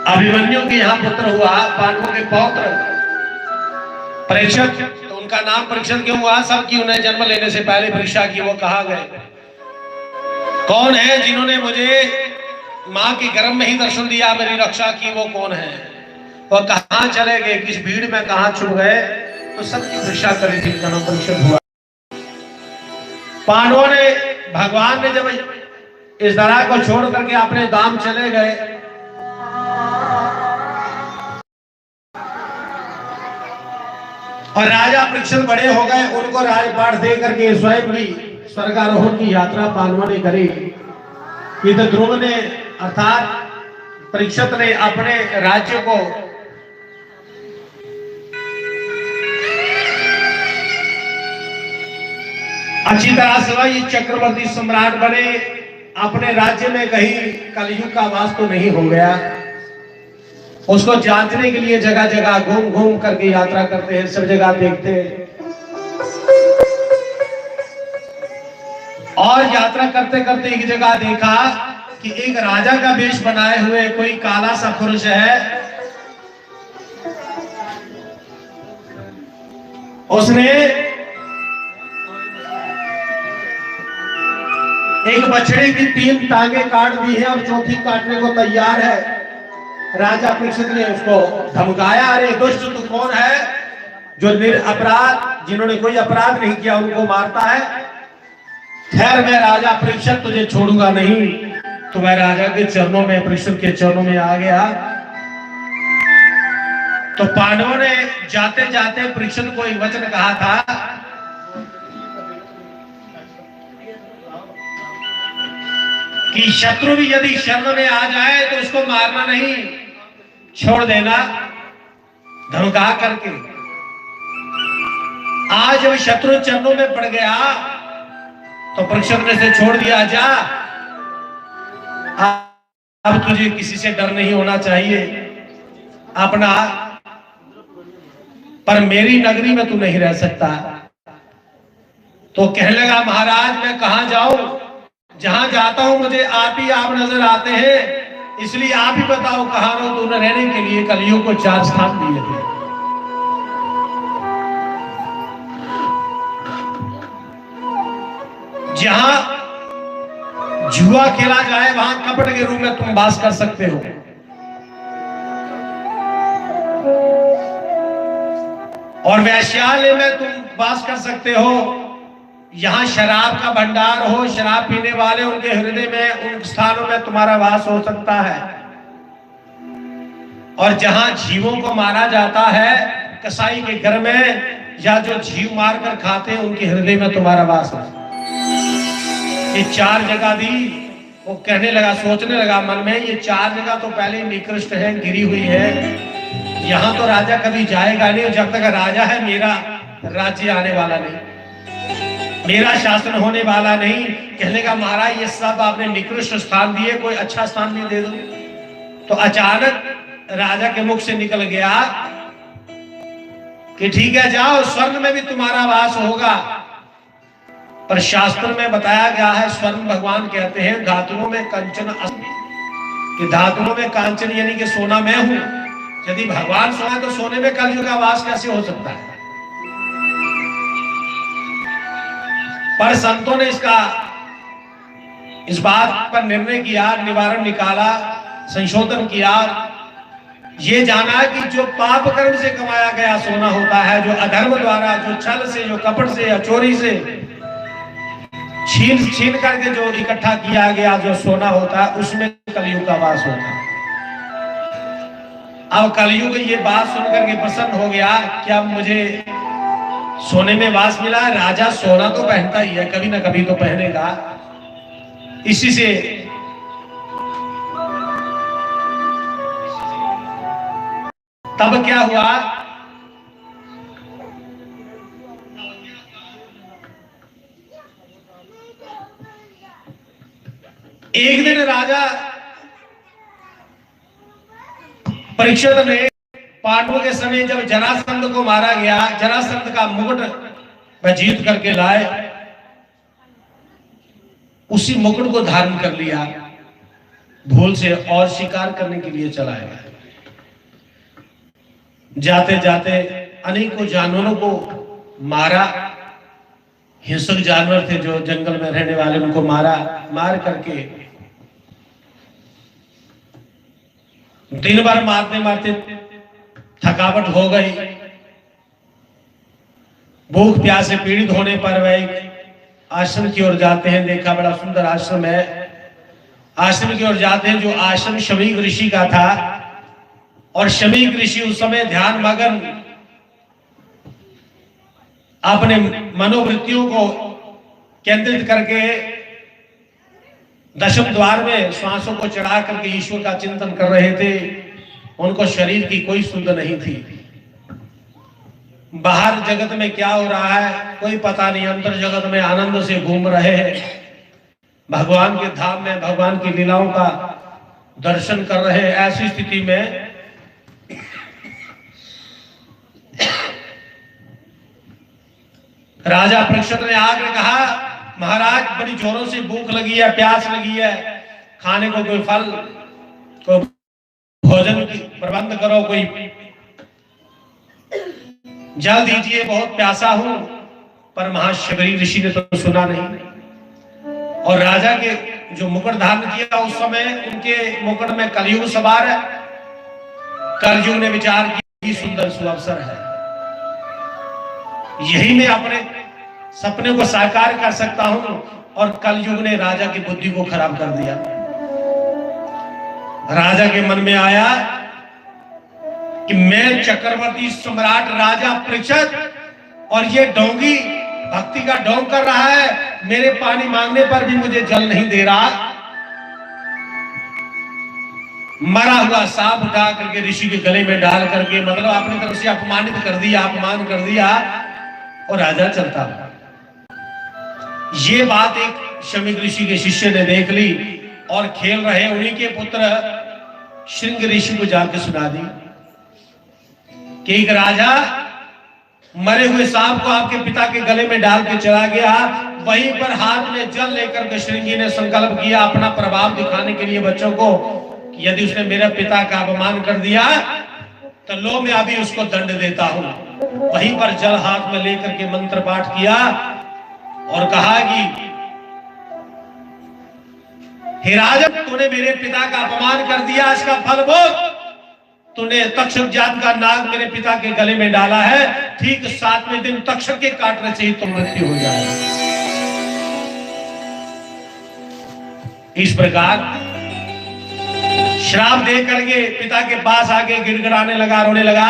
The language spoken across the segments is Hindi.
अभिमन्यु के यहाँ पुत्र हुआ, पांडवों के पौत्र परीक्षित। तो उनका नाम परीक्षित क्यों हुआ? सबकी उन्हें जन्म लेने से पहले परीक्षा की। वो कहा गए कौन है जिन्होंने मुझे मां के गर्भ में ही दर्शन दिया, मेरी रक्षा की, वो कौन है? वो कहां चले गए, किस भीड़ में कहां छुप गए? तो सबकी परीक्षा करी थी, उनका नाम परीक्षित हुआ। पांडवों ने, भगवान ने जब इस धरा को छोड़ करके अपने धाम चले गए, और राजा परीक्षित बड़े हो गए, उनको राजपाट दे करके स्वयं भी स्वर्गारोहण की यात्रा पांडवों ने करी। इधर ध्रुव ने अर्थात परीक्षित ने अपने राज्य को अच्छी तरह से वही चक्रवर्ती सम्राट बने। अपने राज्य में कहीं कलयुग का वास तो नहीं हो गया, उसको जांचने के लिए जगह जगह घूम घूम करके यात्रा करते हैं, सब जगह देखते हैं। और यात्रा करते करते एक जगह देखा कि एक राजा का वेश बनाए हुए कोई काला सा पुरुष है। उसने एक बछड़े की 3 टांगे काट दी है और चौथी काटने को तैयार है। राजा परीक्षित ने उसको धमकाया, अरे दुष्ट, तू कौन है जो निरपराध, जिन्होंने कोई अपराध नहीं किया, उनको मारता है? खैर, मैं राजा परीक्षित तुझे छोड़ूंगा नहीं। तो मैं राजा के चरणों में, परीक्षित के चरणों में आ गया। तो पांडवों ने जाते जाते परीक्षित को एक वचन कहा था कि शत्रु भी यदि शरण में आ जाए तो उसको मारना नहीं, छोड़ देना, धमका करके। आज जब शत्रु चरणों में पड़ गया तो परीक्षित ने से छोड़ दिया, जा, अब तुझे किसी से डर नहीं होना चाहिए अपना, पर मेरी नगरी में तू नहीं रह सकता। तो कहने लगा, महाराज मैं कहां जाऊं, जहां जाता हूं मुझे आप नजर आते हैं, इसलिए आप ही बताओ कहां रहो। तूने रहने के लिए कलयुग को 4 स्थान दिए थे। जहां जुआ खेला जाए वहां कपट के रूप में तुम वास कर सकते हो, और वैश्यालय में तुम वास कर सकते हो। यहां शराब का भंडार हो, शराब पीने वाले, उनके हृदय में, उन स्थानों में तुम्हारा वास हो सकता है। और जहां जीवों को मारा जाता है कसाई के घर में, या जो जीव मार कर खाते हैं, उनके हृदय में तुम्हारा वास हो। ये 4 जगह दी। वो कहने लगा, सोचने लगा मन में, ये 4 जगह तो पहले निकृष्ट है, गिरी हुई है, यहां तो राजा कभी जाएगा नहीं, जब तक राजा है मेरा राज्य आने वाला नहीं, मेरा शासन होने वाला नहीं। कहने का, महाराज ये सब आपने निकृष्ट स्थान दिए, कोई अच्छा स्थान नहीं दे दो। तो अचानक राजा के मुख से निकल गया कि ठीक है, जाओ, स्वर्ग में भी तुम्हारा वास होगा। पर शास्त्र में बताया गया है, स्वर्ण भगवान कहते हैं, धातुओं में कंचन अस्मि, कि धातुओं में कांचन यानी कि सोना मैं हूं। यदि भगवान सोना तो सोने में कलयुग का वास कैसे हो सकता है? पर संतों ने इस बात पर निर्णय किया, निवारण निकाला, संशोधन किया, ये जाना कि जो पाप कर्म से कमाया गया सोना होता है, जो अधर्म द्वारा, जो छल से, जो कपट से या चोरी से छीन करके जो इकट्ठा किया गया जो सोना होता है, उसमें कलयुग का वास होता है। अब कलयुग ये बात सुनकर के प्रसन्न हो गया कि अब मुझे सोने में वास मिला। राजा सोना तो पहनता ही है, कभी ना कभी तो पहनेगा। इसी से तब क्या हुआ, एक दिन राजा परीक्षित ने पांडवों के समय जब जरासंध को मारा गया, जरासंध का मुकुट वह जीत करके लाए, उसी मुकुट को धारण कर लिया, भूल से और शिकार करने के लिए चला गया। जाते जाते अनेकों जानवरों को मारा। हिंसक जानवर थे जो जंगल में रहने वाले, उनको मारा। मार करके दिन भर मारते मारते थकावट हो गई। भूख प्यास से पीड़ित होने पर वह आश्रम की ओर जाते हैं। देखा बड़ा सुंदर आश्रम है। आश्रम की ओर जाते हैं, जो आश्रम शमीक ऋषि का था। और शमीक ऋषि उस समय ध्यान मगन अपने मनोवृत्तियों को केंद्रित करके दशम द्वार में श्वासों को चढ़ा करके ईश्वर का चिंतन कर रहे थे। उनको शरीर की कोई सुध नहीं थी। बाहर जगत में क्या हो रहा है कोई पता नहीं, अंदर जगत में आनंद से घूम रहे हैं। भगवान के धाम में भगवान की लीलाओं का दर्शन कर रहे हैं। ऐसी स्थिति में राजा परीक्षित ने आकर कहा, महाराज बड़ी जोरों से भूख लगी है, प्यास लगी है, खाने को कोई फल, कोई भोजन की प्रबंध करो, कोई जल दीजिए, बहुत प्यासा हूं। पर महाशबरी ऋषि ने तो सुना नहीं। और राजा के जो मुकुट धारण किया उस समय उनके मुकुट में कलयुग सवार है। कलयुग ने विचार किया सुंदर सुअवसर है, यही मैं अपने सपने को साकार कर सकता हूं। और कलयुग ने राजा की बुद्धि को खराब कर दिया। राजा के मन में आया कि मैं चक्रवर्ती सम्राट राजा परीक्षित और ये डोंगी भक्ति का ढोंग कर रहा है, मेरे पानी मांगने पर भी मुझे जल नहीं दे रहा। मरा हुआ सांप उठा करके ऋषि के गले में डाल करके, मतलब अपनी तरफ से अपमानित कर दिया, अपमान कर दिया और राजा चलता। ये बात एक शमीक ऋषि के शिष्य ने देख ली और खेल रहे उन्हीं के पुत्र श्रृंग ऋषि को जाकर सुना दी कि एक राजा मरे हुए सांप को आपके पिता के गले में डाल के चला गया। वहीं पर हाथ में जल लेकर के श्रृंगी ने संकल्प किया अपना प्रभाव दिखाने के लिए बच्चों को, कि यदि उसने मेरे पिता का अपमान कर दिया तो लो मैं अभी उसको दंड देता हूं। वहीं पर जल हाथ में लेकर के मंत्र पाठ किया और कहा कि हे राजन, तूने मेरे पिता का अपमान कर दिया, इसका फल भोग। तूने तक्षक जात का नाग मेरे पिता के गले में डाला है, ठीक 7वें दिन तक्षक के काटने से ही तुम मृत्यु हो जाए। इस प्रकार श्राप दे करके पिता के पास आके गिड़गिड़ाने लगा, रोने लगा।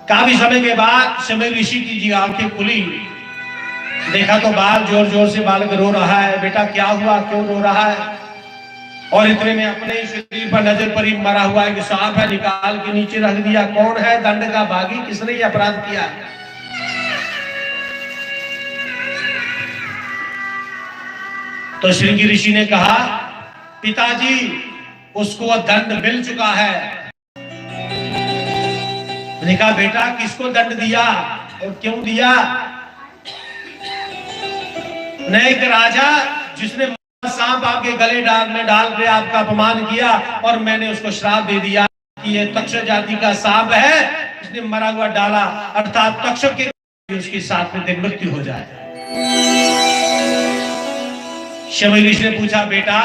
काफी समय के बाद शमीक ऋषि की जी आंखें खुली, देखा तो बाल जोर जोर से बालक रो रहा है। बेटा क्या हुआ, क्यों रो रहा है? और इतने में अपने ही शरीर पर नजर पड़ी, मरा हुआ एक सांप है, निकाल के नीचे रख दिया। कौन है दंड का भागी, किसने ये अपराध किया? तो श्रृंगी ऋषि ने कहा, पिताजी उसको वह दंड मिल चुका है। मैंने कहा बेटा किसको दंड दिया और क्यों दिया? नहीं, एक राजा जिसने सांप आपके गले में डाल के आपका अपमान किया और मैंने उसको श्राप दे दिया कि ये तक्षक जाति का सांप है, इसने मरा हुआ डाला, अर्थात तक्षक के उसकी 7वें दिन मृत्यु हो जाए। शमीक ऋषि ने पूछा, बेटा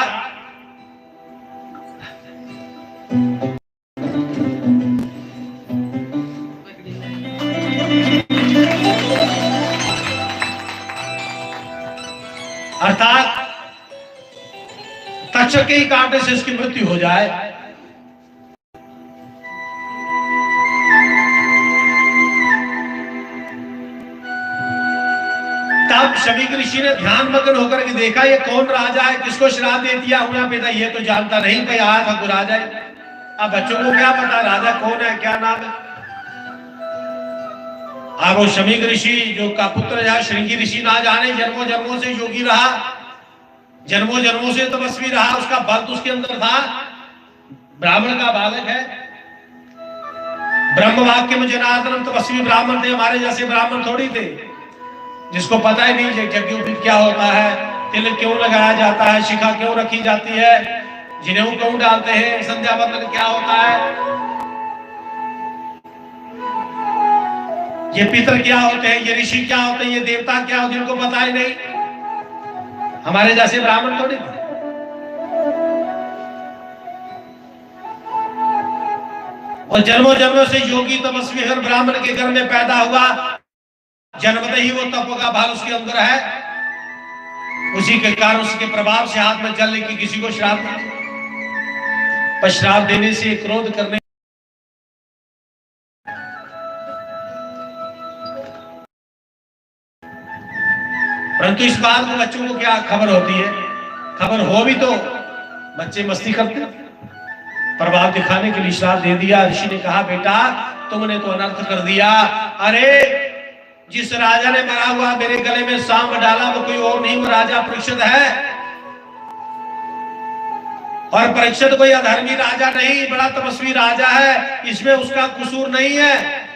अर्थात तक्षक के ही कांटे से इसकी मृत्यु हो जाए। तब शमीक ऋषि ने ध्यान मग्न होकर के देखा ये कौन राजा है, किसको श्राप दे दिया हुआ पिता, ये तो जानता नहीं, कहीं आया था कोई राजा है। अब बच्चों को क्या पता राजा कौन है, क्या नाम है? अब वो शमीक ऋषि जो का पुत्र है श्रृंगी ऋषि, ना जाने जन्मों जन्मों से योगी रहा, जन्मों जन्मों से तपस्वी रहा, उसका बल तो उसके अंदर था। ब्राह्मण का बालक है, ब्रह्म वाक्य में जनार्दन तपस्वी ब्राह्मण थे, हमारे जैसे ब्राह्मण थोड़ी थे जिसको पता ही नहीं यज्ञोपवीत क्या होता है, तिलक क्यों लगाया जाता है, शिखा क्यों रखी जाती है, जनेऊ क्यों डालते हैं, संध्या बंदन क्या होता है। ये पितर क्या होते हैं, ये ऋषि क्या होते हैं, ये देवता क्या होते हैं, इनको पता ही नहीं। हमारे जैसे ब्राह्मण थोड़ी थे। और जन्मों जन्मों से योगी तपस्वी हर ब्राह्मण के घर में पैदा हुआ, जन्मते ही वो तप का भाव उसके अंदर है। उसी के कारण उसके प्रभाव से हाथ में जल लेके किसी को श्राप देते, पर श्राप देने से क्रोध करने परंतु इस बात को बच्चों को क्या खबर होती है? खबर हो भी तो बच्चे मस्ती करते, प्रभाव दिखाने के लिए श्राप दे दिया। ऋषि ने कहा बेटा तुमने तो अनर्थ कर दिया। अरे जिस राजा ने मरा हुआ मेरे गले में सांप डाला वो कोई और नहीं, वो राजा परीक्षित है। और परीक्षित कोई अधर्मी राजा नहीं, बड़ा तपस्वी राजा है, इसमें उसका कसूर नहीं है।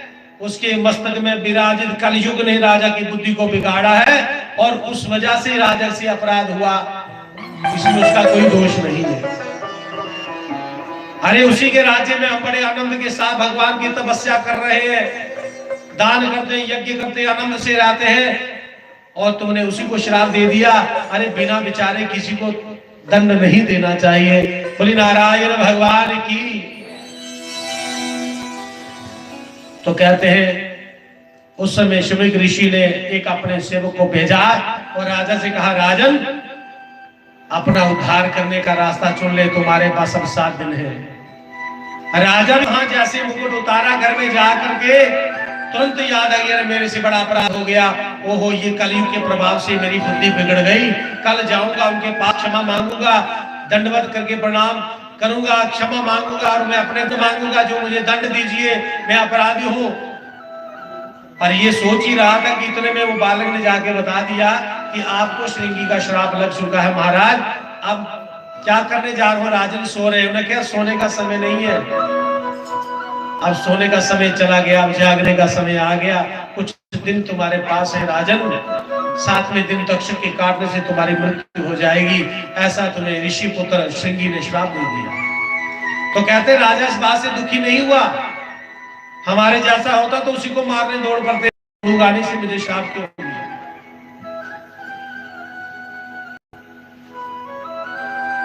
उसके मस्तक में विराजित कलयुग ने राजा की बुद्धि को बिगाड़ा है और उस वजह से राजा से अपराध हुआ, इसमें उसका कोई दोष नहीं है। अरे उसी के राज्य में हम बड़े आनंद के साथ भगवान की तपस्या कर रहे हैं, दान करते हैं, यज्ञ करते हैं, आनंद से रहते हैं, और तुमने उसी को श्राप दे दिया। अरे बिना विचारे किसी को दंड नहीं देना चाहिए। बोली नारायण भगवान की। तो कहते हैं उस समय शुमिक ऋषि ने एक अपने सेवक को भेजा और राजा से कहा राजन अपना उद्धार करने का रास्ता चुन ले, तुम्हारे पास अब 7 दिन है। राजा ने वहां जैसे मुकुट उतारा, घर में जाकर के तुरंत याद आ गया मेरे से बड़ा अपराध हो गया, ओहो ये कलयुग के प्रभाव से मेरी बुद्धि बिगड़ गई। कल जाऊंगा उनके पास, क्षमा मांगूंगा, दंडवत करके प्रणाम करूंगा, क्षमा मांगूंगा और मैं अपने तो मांगूंगा जो मुझे दंड दीजिए, मैं अपराधी हूं। और ये सोच ही रहा था कि इतने में वो बालक ने जाके बता दिया कि आपको श्रृंगी का श्राप लग चुका है महाराज, अब क्या करने जा रहे हो? राजन सो रहे हैं। क्या सोने का समय नहीं है, अब सोने का समय चला गया, अब जागने का समय आ गया। कुछ दिन तुम्हारे पास है राजन, 7वें दिन तक्षक के काटने से तुम्हारी मृत्यु हो जाएगी, ऐसा तुम्हें ऋषि पुत्र श्रृंगी ने श्राप दे दिया। तो कहते राजा इस बात से दुखी नहीं हुआ, हमारे जैसा होता तो उसी को मारने दौड़ पड़ते, गाने से मुझे श्राप क्यों दिया?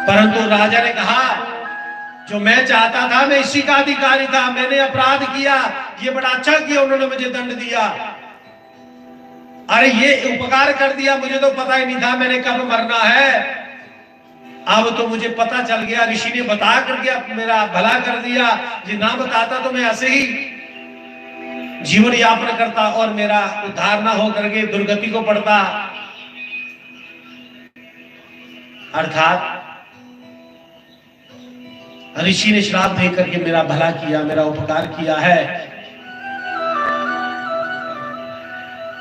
परंतु राजा ने कहा जो मैं चाहता था, मैं इसी का अधिकारी था, मैंने अपराध किया, ये बड़ा अच्छा किया उन्होंने मुझे दंड दिया। अरे ये उपकार कर दिया, मुझे तो पता ही नहीं था मैंने कब मरना है। अब तो मुझे पता चल गया, ऋषि ने बता करके मेरा भला कर दिया। ये ना बताता तो मैं ऐसे ही जीवन यापन करता और मेरा उद्धार ना हो करके दुर्गति को पड़ता। अर्थात ऋषि ने श्राप दे करके मेरा भला किया, मेरा उपकार किया है।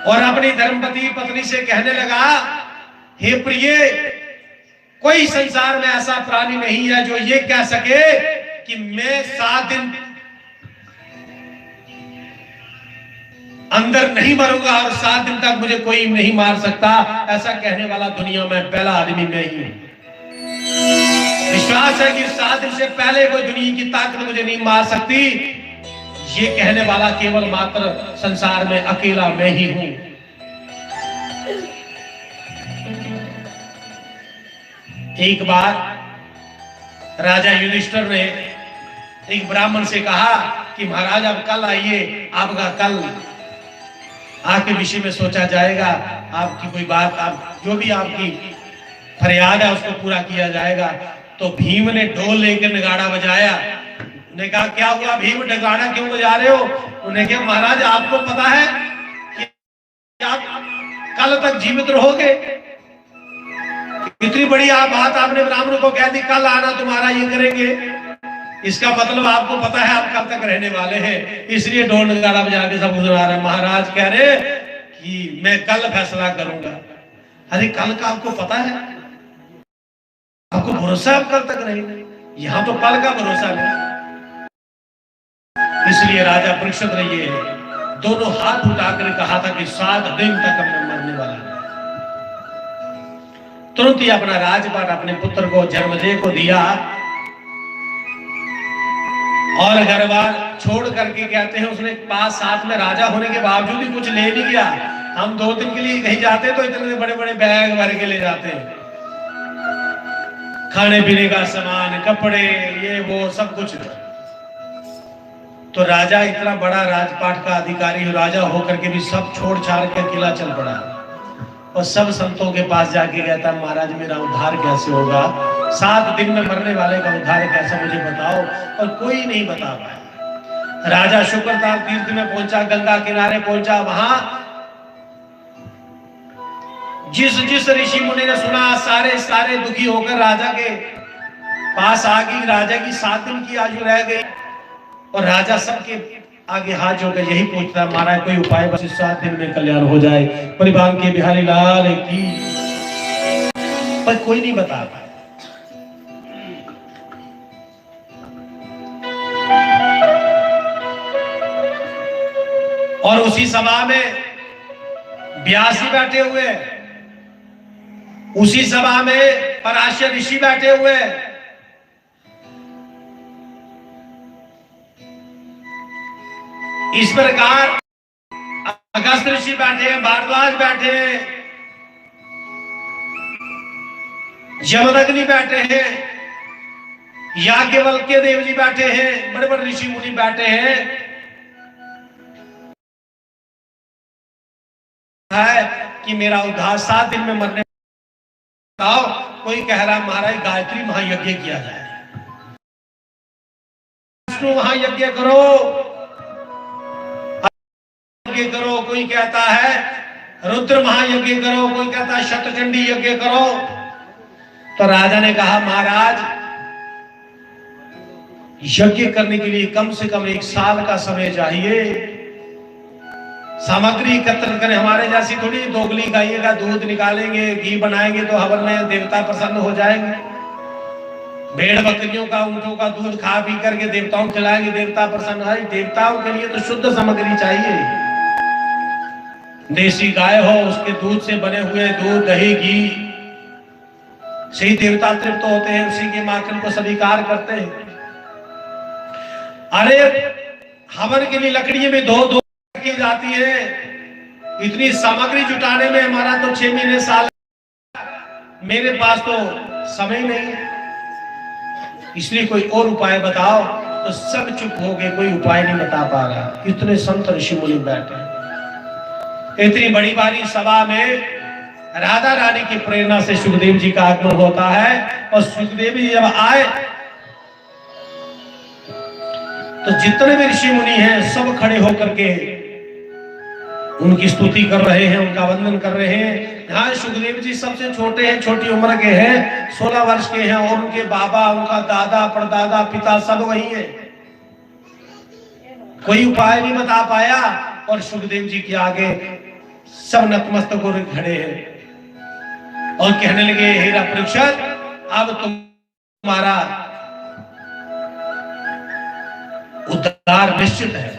और अपनी धर्मपति पत्नी से कहने लगा, हे प्रिय, कोई संसार में ऐसा प्राणी नहीं है जो ये कह सके कि मैं 7 दिन अंदर नहीं मरूंगा और 7 दिन तक मुझे कोई नहीं मार सकता। ऐसा कहने वाला दुनिया में पहला आदमी मैं ही हूं। विश्वास है कि 7 दिन से पहले कोई दुनिया की ताकत मुझे नहीं मार सकती। ये कहने वाला केवल मात्र संसार में अकेला मैं ही हूं। एक बार राजा युधिष्ठिर ने एक ब्राह्मण से कहा कि महाराज आप कल आइए, आपका कल आपके विषय में सोचा जाएगा, आपकी कोई बात, आप जो भी आपकी फरियाद है उसको पूरा किया जाएगा। तो भीम ने ढोल लेकर नगाड़ा बजाया। उन्हें कहा क्या हुआ भीम, नगाड़ा क्यों बजा रहे हो? उन्हें कहा महाराज आपको पता है कि आप कल तक जीवित रहोगे, इतनी बड़ी आप बात आपने ब्राह्मण को कह दी, कल आना तुम्हारा ये करेंगे, इसका मतलब आपको पता है आप कब तक रहने वाले हैं, इसलिए ढोल नगाड़ा बजा के सब सुना रहे। महाराज कह रहे कि मैं कल फैसला करूंगा। अरे कल का आपको पता है, आपको भरोसा आप कल तक रहेंगे, यहां तो कल का भरोसा नहीं। इसलिए राजा परीक्षित ने ये दोनों हाथ उठाकर कहा था कि 7 दिन तक मैं मरने वाला हूं। तुरंत ही अपना राजपाट अपने पुत्र को जन्मदेव को दिया और घर बार छोड़ करके कहते हैं उसने पास साथ में राजा होने के बावजूद भी कुछ ले नहीं गया। हम 2 दिन के लिए कहीं जाते तो इतने बड़े बड़े बैग भर के ले जाते हैं, खाने पीने का सामान, कपड़े, ये वो सब कुछ। तो राजा इतना बड़ा राजपाट का अधिकारी राजा होकर के भी सब छोड़ छाड़ के अकेला चल पड़ा और सब संतों के पास जाके कहता महाराज मेरा उद्धार कैसे होगा, 7 दिन में मरने वाले का उद्धार कैसे मुझे बताओ। और कोई नहीं बता पाया। राजा शुक्रताल तीर्थ में पहुंचा, गंगा किनारे पहुंचा, वहां जिस जिस ऋषि मुनि ने सुना सारे सारे दुखी होकर राजा के पास आ गई। राजा की 7 दिन की आयु रह गई और राजा सबके आगे हाथ जोड़कर यही पूछता महाराज कोई उपाय बस 7 दिन में कल्याण हो जाए, परिभान के बिहारी लाल की। पर कोई नहीं बता पाया। और उसी सभा में व्यास जी बैठे हुए, उसी सभा में पराशर ऋषि बैठे हुए, इस प्रकार अगस्त ऋषि बैठे हैं, भारद्वाज बैठे हैं, यमदग्नि बैठे हैं, याज्ञवल्क्य देव जी बैठे हैं, बड़े बड़े ऋषि मुनि बैठे हैं। है कि मेरा उद्धार 7 दिन में मरने। कोई कह रहा महाराज गायत्री महायज्ञ किया जाए, विष्णु महायज्ञ करो, करो। कोई कहता है रुद्र महायज्ञ करो, कोई कहता है शतचंडी यज्ञ करो। तो राजा ने कहा महाराज यज्ञ करने के लिए कम से कम 1 साल का समय चाहिए, सामग्री एकत्र करें। हमारे जैसी थोड़ी दोगली गाय का दूध निकालेंगे, घी बनाएंगे तो हवन में देवता प्रसन्न हो जाएंगे। भेड़ बकरियों का, ऊंटों का दूध खा पी करके देवताओं खिलाएंगे, देवता प्रसन्न है। देवताओं के लिए तो शुद्ध सामग्री चाहिए। देसी गाय हो, उसके दूध से बने हुए दूध, दही, घी से ही देवता तृप्त होते हैं, उसी के माखन को स्वीकार करते हैं। अरे हवन के लिए लकड़ियों में 2 की जाती है, इतनी सामग्री जुटाने में हमारा तो 6 महीने साल, मेरे पास तो समय नहीं है, इसलिए कोई और उपाय बताओ। तो सब चुप हो गए, कोई उपाय नहीं बता पा रहा। इतने संत ऋषि मुनि बैठे, इतनी बड़ी बारी सभा में राधा रानी की प्रेरणा से सुखदेव जी का आगमन होता है। और सुखदेव जी जब आए तो जितने भी ऋषि मुनि हैं सब खड़े होकर के उनकी स्तुति कर रहे हैं, उनका वंदन कर रहे हैं। यहाँ सुखदेव जी सबसे छोटे हैं, छोटी उम्र के हैं, 16 वर्ष के हैं। और उनके बाबा, उनका दादा, परदादा, पिता सब वही है। कोई उपाय नहीं बता पाया। और सुखदेव जी के आगे सब नतमस्तक होकर खड़े हैं और कहने लगे हे परीक्षित, अब तुम्हारा उद्धार निश्चित है।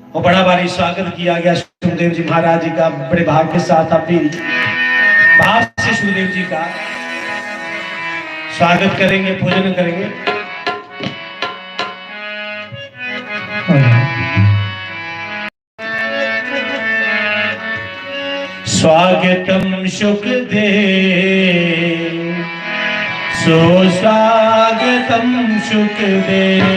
और बड़ा भारी स्वागत किया गया सुखदेव जी महाराज जी का। बड़े भाव के साथ अपनी भाव से सुखदेव जी का स्वागत करेंगे, पूजन करेंगे। स्वागतम सुखदेव, सुस्वागतम सुखदेव।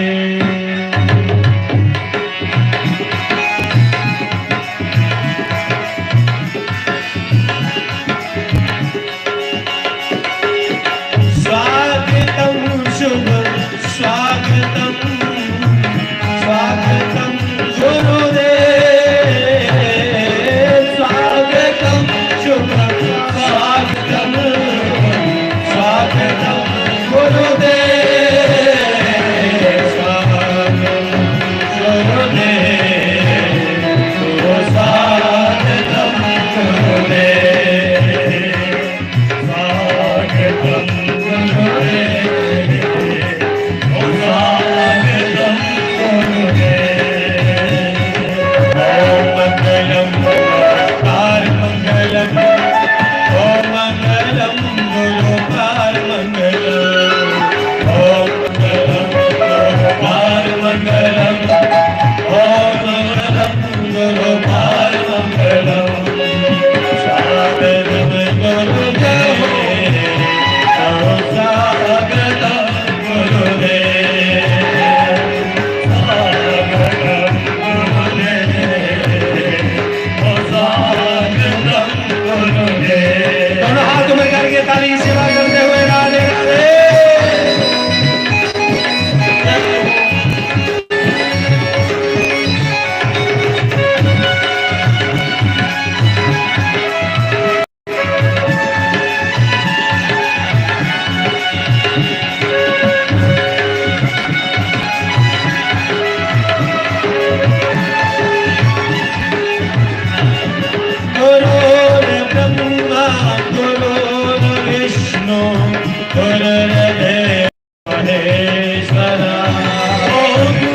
गुरुर्देव महेश्वरा,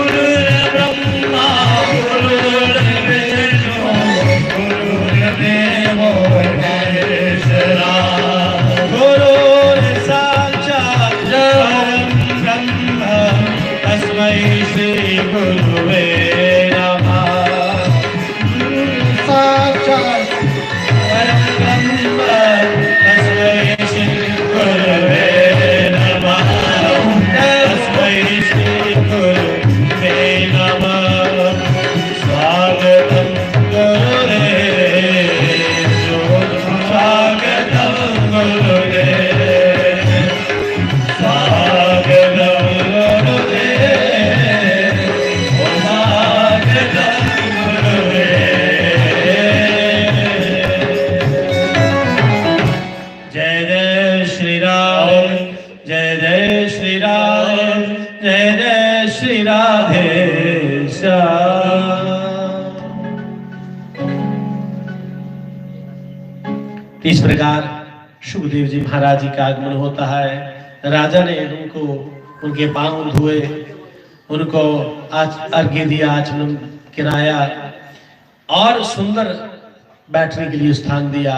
गुरुर्ब्रह्मा गुरुर्विष्णु गुरुर्देवो महेश्वरा, गुरुर्साक्षात् परं ब्रह्म तस्मै श्री गुरुवे नमः। साक्षात् परं ब्रह्म तस्मै श्री गुरुवे नमः, तस्मै श्री गुरुवे नमः। स्वागतं गुरुदेव, स्वागतं गुरुदेव, स्वागतं गुरुदेव, स्वागतं गुरुदेव। जय जय श्री राम, जय जय श्री राम, जय जय श्री राधे श्याम। इस प्रकार सुखदेव जी महाराज जी का आगमन होता है। राजा ने उनको उनके पांव धोए, उनको अर्घ्य दिया, आचमन कराया और सुंदर बैठने के लिए स्थान दिया।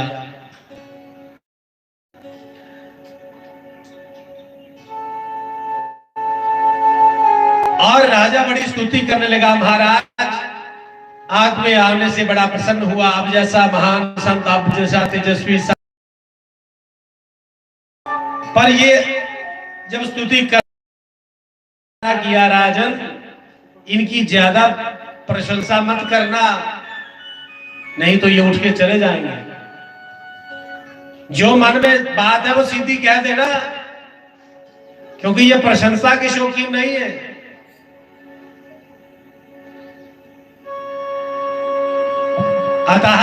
और राजा बड़ी स्तुति करने लगा, महाराज आग में आने से बड़ा प्रसन्न हुआ, आप जैसा महान संत, आप जैसा तेजस्वी संत। पर ये जब स्तुति किया राजन, इनकी ज्यादा प्रशंसा मत करना, नहीं तो ये उठ के चले जाएंगे। जो मन में बात है वो सीधी कह देना, क्योंकि ये प्रशंसा के शौकीन नहीं है। अतः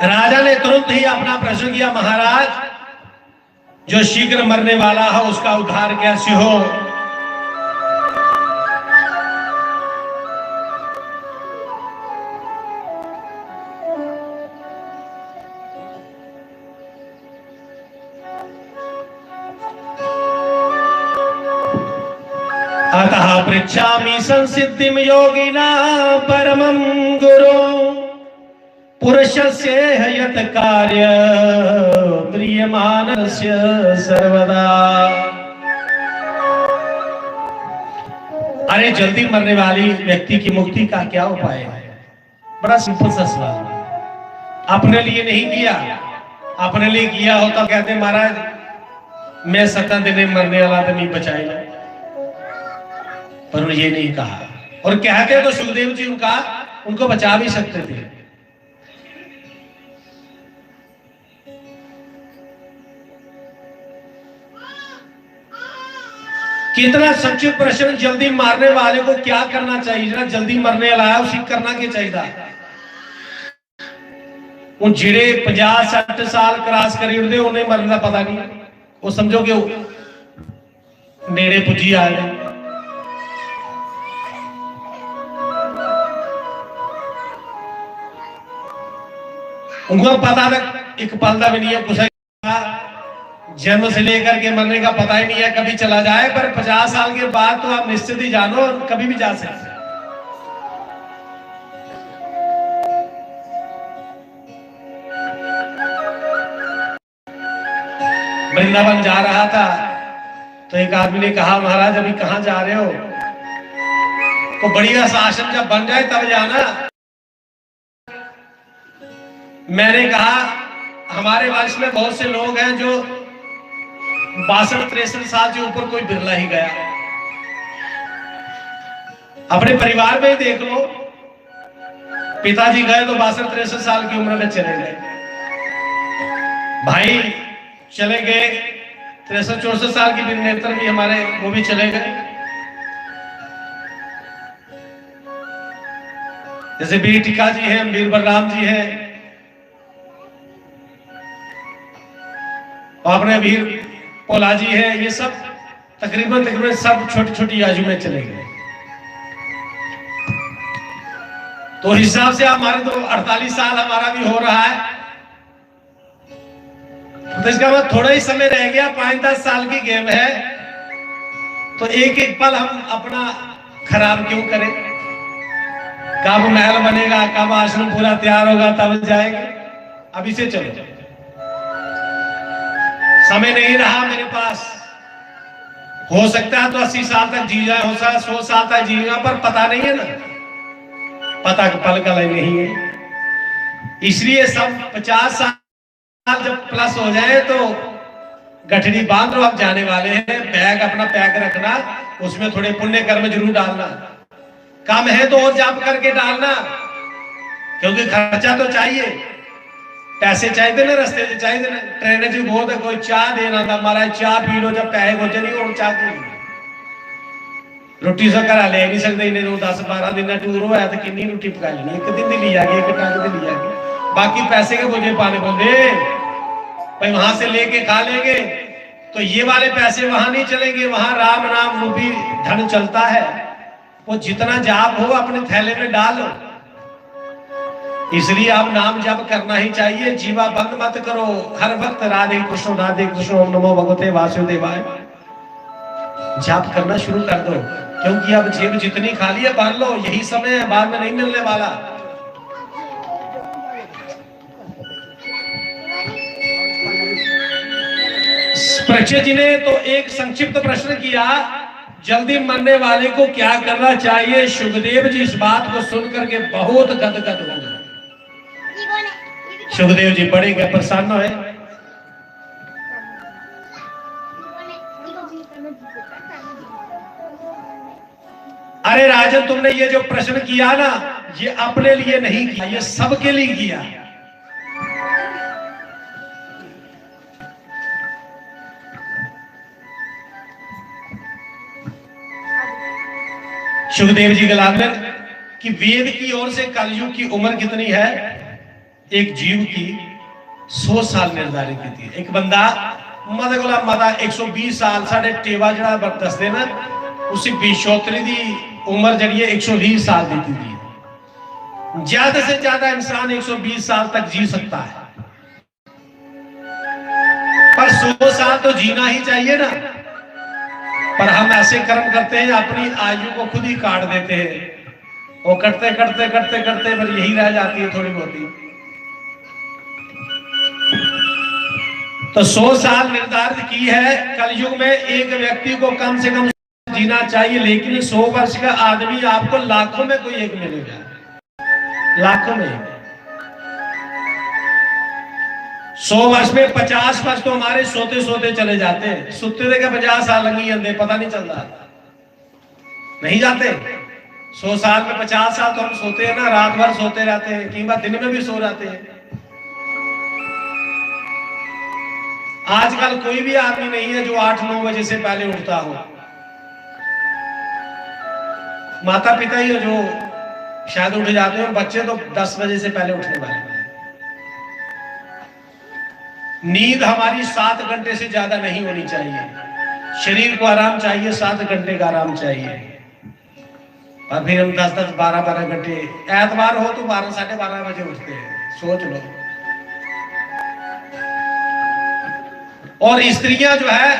राजा ने तुरंत ही अपना प्रश्न किया, महाराज जो शीघ्र मरने वाला है उसका उद्धार कैसे हो? अतः पृच्छामि संसिद्धिं योगिना परमं गुरु, पुरुषस्य यत् कार्य प्रियमानस्य सर्वदा। अरे जल्दी मरने वाली व्यक्ति की मुक्ति का क्या उपाय है? बड़ा सिंपल सा सवाल। अपने लिए नहीं किया, अपने लिए किया होता कहते महाराज मैं 7 दिन मरने वाला तो नहीं बचाएगा, पर उन्होंने ये नहीं कहा। और कहते तो सुखदेव जी उनको बचा भी सकते थे। कितना सच्चे प्रश्न, जल्दी मारने वाले को क्या करना चाहिए? जरा जल्दी मरने वाला है उसी करना क्या चाहिए? उन जिड़े 50-60 साल क्रॉस करी उन्हें उन्हें मरने का पता नहीं, वो समझो कि नेड़े पुजी आ गए। उनको पता था एक पल का भी नहीं है, कुछ जन्म से लेकर के मरने का पता ही नहीं है, कभी चला जाए। पर 50 साल के बाद तो आप निश्चित ही जानो कभी भी जा सकते। वृंदावन जा रहा था तो एक आदमी ने कहा महाराज अभी कहां जा रहे हो? तो बढ़िया शासन जब बन जाए तब जाना। मैंने कहा हमारे वंश में बहुत से लोग हैं जो 62-63 साल के ऊपर कोई बिरला ही गया। अपने परिवार में ही देख लो, पिताजी गए तो 62-63 साल की उम्र में चले गए, भाई चले गए 63-64 साल की नेत्र भी हमारे वो भी चले गए। जैसे वीर टिका जी हैं, वीर बलराम जी हैं, अपने वीर पोला जी है, ये सब तकरीबन सब छोटी छोटी आयु में चले गए। तो हिसाब से हमारे तो 48 साल हमारा भी हो रहा है। तो इसका मतलब थोड़ा ही समय रह गया, 5-10 साल की गेम है, तो एक एक पल हम अपना खराब क्यों करें? कब महल बनेगा, कब आश्रम पूरा तैयार होगा, तब जाएंगे। अभी से चलो, समय नहीं रहा मेरे पास। हो सकता है तो 80 साल तक जी जाए, हो सकता है 100 साल तक जीएगा, पर पता नहीं है ना, पता पल का नहीं है। इसलिए सब 50 साल जब प्लस हो जाए तो गठरी बांध लो, अब जाने वाले हैं। बैग अपना पैक रखना, उसमें थोड़े पुण्य कर्म जरूर डालना, कम है तो और जाप करके डालना, क्योंकि खर्चा तो चाहिए, पैसे चाहिए ना, रस्ते से चाहिए ना। ट्रेन च बहुत है, कोई चाह देना था, महाराज चाह पी लो, जब पैसे पहुंचे नहीं और चाह की रोटी से घर ले नहीं सकते, इन्हें 10-12 दिन का टूर हुआ तो कितनी रोटी पका लेनी, एक दिन दी ली जाएगी, एक टंग दी ली जाएगी, बाकी पैसे के मुझे पाने बोले भाई वहां से लेके खा लेंगे। तो ये वाले पैसे वहां नहीं चलेंगे, वहां राम नाम रूपी धन चलता है, वो जितना जाप हो अपने थैले में डालो। इसलिए आप नाम जप करना ही चाहिए, जीवा बंद मत करो, हर वक्त राधे कृष्ण ओम नमो भगवते वासुदेवाय जाप करना शुरू कर दो, क्योंकि अब जेब जितनी खाली है भर लो, यही समय है, बाद में नहीं मिलने वाला। परीक्षित जी ने तो एक संक्षिप्त प्रश्न किया, जल्दी मरने वाले को क्या करना चाहिए? सुखदेव जी इस बात को सुनकर के बहुत गदगद हो गए। सुखदेव जी बड़े गए, प्रसन्न हुए। अरे राजन, तुमने ये जो प्रश्न किया ना, ये अपने लिए नहीं किया, ये सबके लिए किया। सुखदेव जी गलांदर कि वेद की ओर से कलयुग की उम्र कितनी है? एक जीव की 100 साल निर्धारित की थी। एक बंदा मत गोला मता 120 साल साढ़े टेवा जरा दसते ना, उसी विश्वोत्तरी की उम्र जड़ी 120 साल दी थी। ज्यादा से ज्यादा इंसान 120 साल तक जी सकता है, पर 100 साल तो जीना ही चाहिए ना। पर हम ऐसे कर्म करते हैं, अपनी आयु को खुद ही काट देते हैं, वो करते करते करते करते पर यही रह जाती है थोड़ी बहुत ही। तो 100 साल निर्धारित की है। कलयुग में एक व्यक्ति को कम से कम जीना चाहिए, लेकिन 100 वर्ष का आदमी आपको लाखों में कोई एक मिलेगा, लाखों में। 100 वर्ष में 50 वर्ष तो हमारे सोते सोते चले जाते हैं, सुते देखे 50 साल लगी अंदे, पता नहीं चलता, नहीं जाते। 100 साल में 50 साल तो हम सोते हैं ना, रात भर सोते रहते हैं, कई बार दिन में भी सो जाते हैं। आजकल कोई भी आदमी नहीं है जो 8-9 बजे से पहले उठता हो। माता पिता ही जो शायद उठ जाते हो, बच्चे तो 10 बजे से पहले उठने वाले हैं। नींद हमारी 7 घंटे से ज्यादा नहीं होनी चाहिए। शरीर को आराम चाहिए, 7 घंटे का आराम चाहिए, और फिर हम 10-10, 12-12 घंटे। एतवार हो तो 12-12:30 बजे उठते हैं, सोच लो। और स्त्रियां जो है,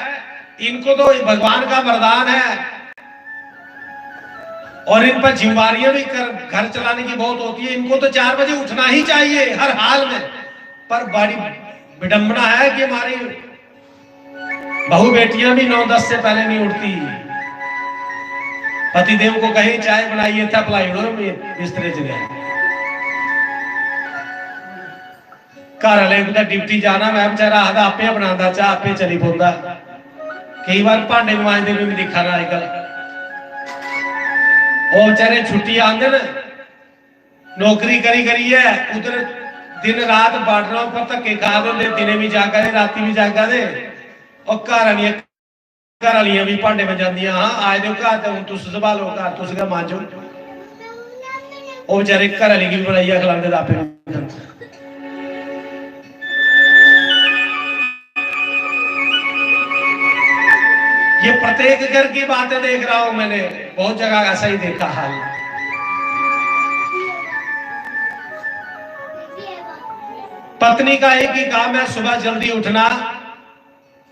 इनको तो भगवान का वरदान है, और इन पर जिम्मेवारियां भी घर चलाने की बहुत होती है। इनको तो 4 बजे उठना ही चाहिए हर हाल में, पर बड़ी विडंबना है कि हमारी बहू बेटियां भी 9-10 से पहले नहीं उठती। पतिदेव को कहीं चाय बनाइए था पलाई बिस्तरे च गए, घर वाले को ड्यूटी जाना, मैं बेचारा आखदा आपे बनाता चाह, आपे चली पौंदा। कई बार भांडे मांजते भी दिखा ना आजकल, वो बेचारे छुट्टी आंदे न, नौकरी करी है, उधर दिन रात बार्डरों पर धक्के खा दे, दिने भी जागा दे, राती भी जागा दे, और घर वालियां भी भांडे बजांदियां, हाँ आए दो घर, तो तुस संभालो घर, तुस गै मांजो। वो बेचारे घर वाली की भी बनाइया खिलाते, आपे ये प्रत्येक घर की बातें देख रहा हूं मैंने, बहुत जगह ऐसा ही देखा हाल। पत्नी का एक ही काम है, सुबह जल्दी उठना,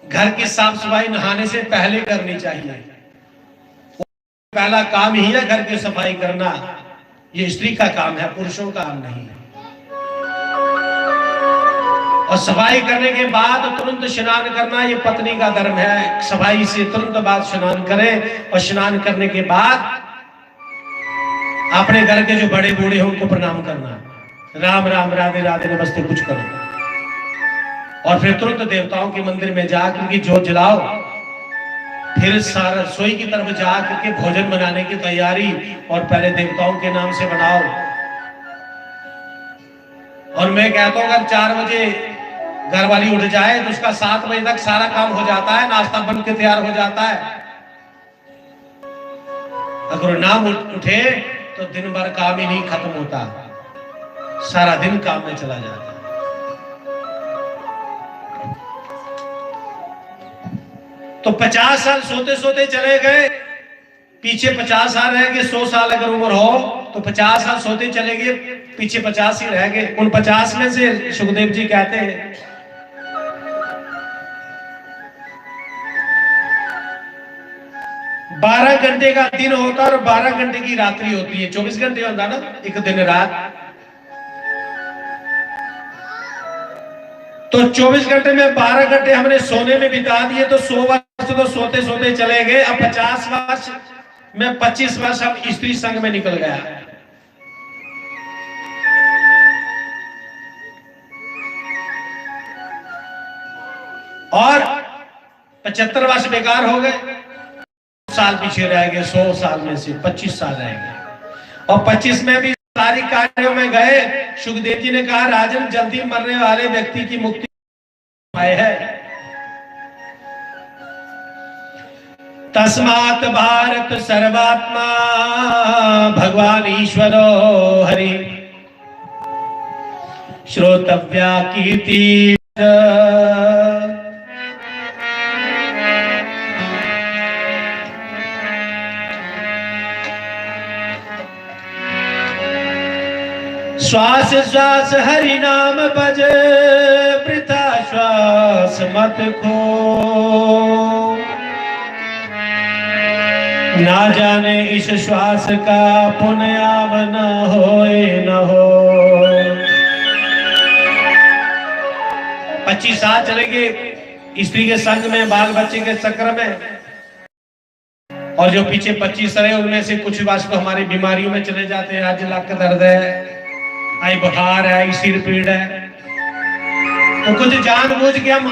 घर की साफ सफाई नहाने से पहले करनी चाहिए। पहला काम ही है घर की सफाई करना। ये स्त्री का काम है, पुरुषों का काम नहीं है। और सफाई करने के बाद तुरंत स्नान करना, ये पत्नी का धर्म है। सफाई से तुरंत बाद स्नान करें और स्नान करने के बाद अपने घर के जो बड़े बूढ़े हैं उनको प्रणाम करना, राम राम राधे राधे नमस्ते कुछ करो। और फिर तुरंत देवताओं के मंदिर में जाकर के जोत जलाओ। फिर सारा रसोई की तरफ जाकर के भोजन बनाने की तैयारी, और पहले देवताओं के नाम से बनाओ। और मैं कहता हूं अगर 4 बजे घर वाली उठ जाए तो उसका 7 बजे तक सारा काम हो जाता है, नाश्ता बन के तैयार हो जाता है। अगर ना उठे तो दिन भर काम ही नहीं खत्म होता, सारा दिन काम में चला जाता है। तो 50 साल सोते सोते चले गए, पीछे 50 साल रह गए। 100 साल अगर उम्र हो तो 50 साल सोते चले गए, पीछे 50 ही रह गए। उन 50 में से सुखदेव जी कहते हैं 12 घंटे का दिन होता है और 12 घंटे की रात्रि होती है। 24 घंटे होता ना एक दिन रात। तो 24 घंटे में 12 घंटे हमने सोने में बिता दिए, तो 100 वर्ष तो सोते सोते चले गए। अब 50 वर्ष में 25 वर्ष हम स्त्री संघ में निकल गया। और 75 वर्ष बेकार हो गए, साल पीछे रह गए। 100 साल में से 25 साल रह गए। और 25 में भी सारी कार्यों में गए। सुखदेव जी ने कहा राजन, जल्दी मरने वाले व्यक्ति की मुक्ति है। तस्मात् भारत सर्वात्मा भगवान ईश्वरो हरि श्रोतव्या कीर्ति। श्वास श्वास हरि नाम भज, वृथा श्वास मत खो। ना जाने इस श्वास का पुण्य न होए न हो। 25 साल चले गए स्त्री के संग में, बाल बच्चे के चक्र में। और जो पीछे 25 रहे उनमें से कुछ वर्ष तो हमारी बीमारियों में चले जाते हैं। आज लाख का दर्द है, आई बुखार है, आई सिर पीड़ है। तो कुछ जानबूझ के हम